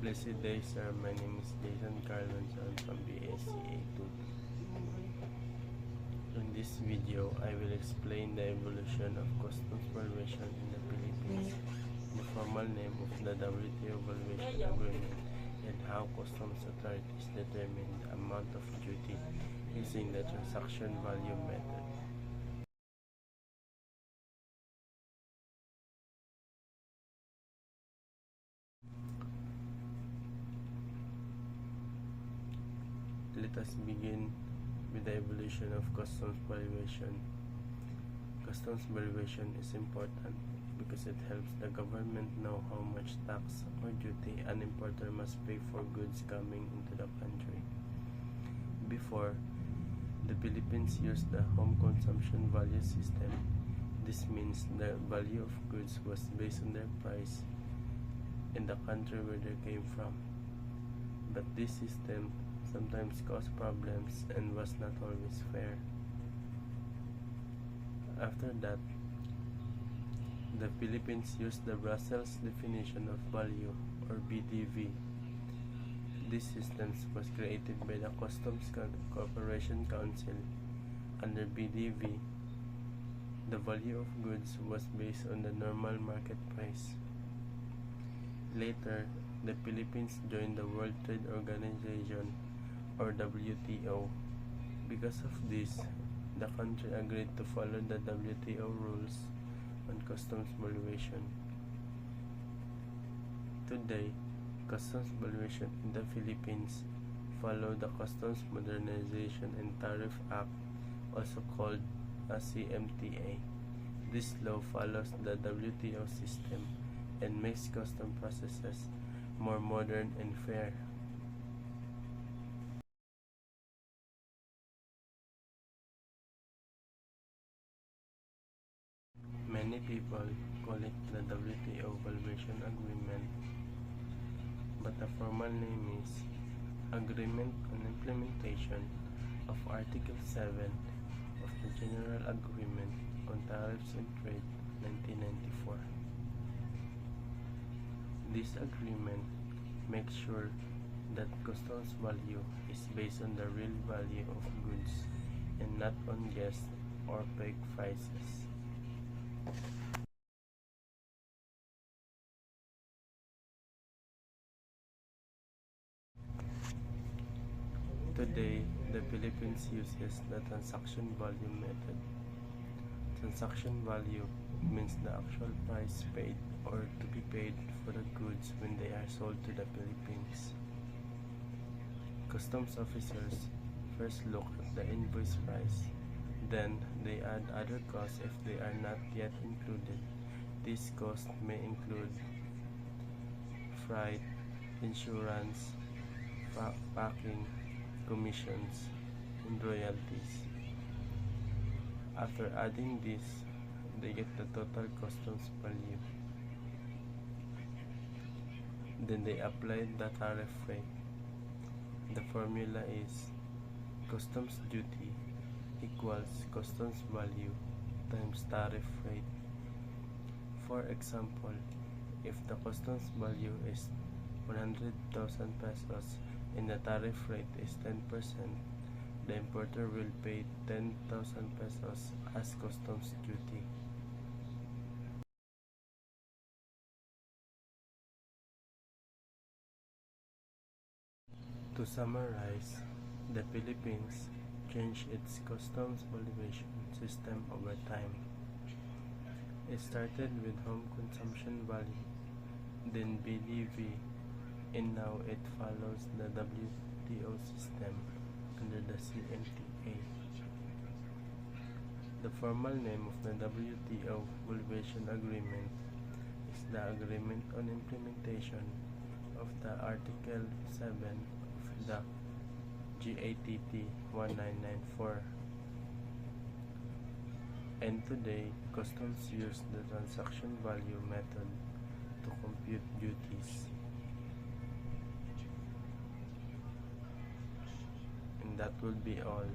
Blessed day, sir. My name is Jason Carlonson from BSCA2. In this video, I will explain the evolution of customs valuation in the Philippines, the formal name of the WTO Valuation Agreement, and how customs authorities determine the amount of duty using the transaction value method. Let us begin with the evolution of customs valuation. Customs valuation is important because it helps the government know how much tax or duty an importer must pay for goods coming into the country. Before, the Philippines used the home consumption value system. This means the value of goods was based on their price in the country where they came from. But this system sometimes caused problems and was not always fair. After that, the Philippines used the Brussels definition of value, or BDV. This system was created by the Customs Cooperation Council. Under BDV, the value of goods was based on the normal market price. Later, the Philippines joined the World Trade Organization, or WTO. Because of this, the country agreed to follow the WTO rules on customs valuation. Today, customs valuation in the Philippines follow the Customs Modernization and Tariff Act, also called a CMTA. This law follows the WTO system and makes custom processes more modern and fair. Many people call it the WTO Valuation Agreement, but the formal name is Agreement on Implementation of Article 7 of the General Agreement on Tariffs and Trade, 1994. This agreement makes sure that customs value is based on the real value of goods and not on guessed or pegged prices. Today, the Philippines uses the transaction value method. Transaction value means the actual price paid or to be paid for the goods when they are sold to the Philippines. Customs officers first look at the invoice price. Then, they add other costs if they are not yet included. These costs may include freight, insurance, packing, commissions, and royalties. After adding this, they get the total customs value. Then they apply the tariff rate. The formula is customs duty equals customs value times tariff rate. For example, if the customs value is 100,000 pesos and the tariff rate is 10%, the importer will pay 10,000 pesos as customs duty. To summarize, the Philippines changed its customs valuation system over time. It started with home consumption value, then BDV, and now it follows the WTO system under the CMTA. The formal name of the WTO Valuation Agreement is the Agreement on Implementation of the Article 7 of the GATT 1994. And today, customs use the transaction value method to compute duties. And that will be all.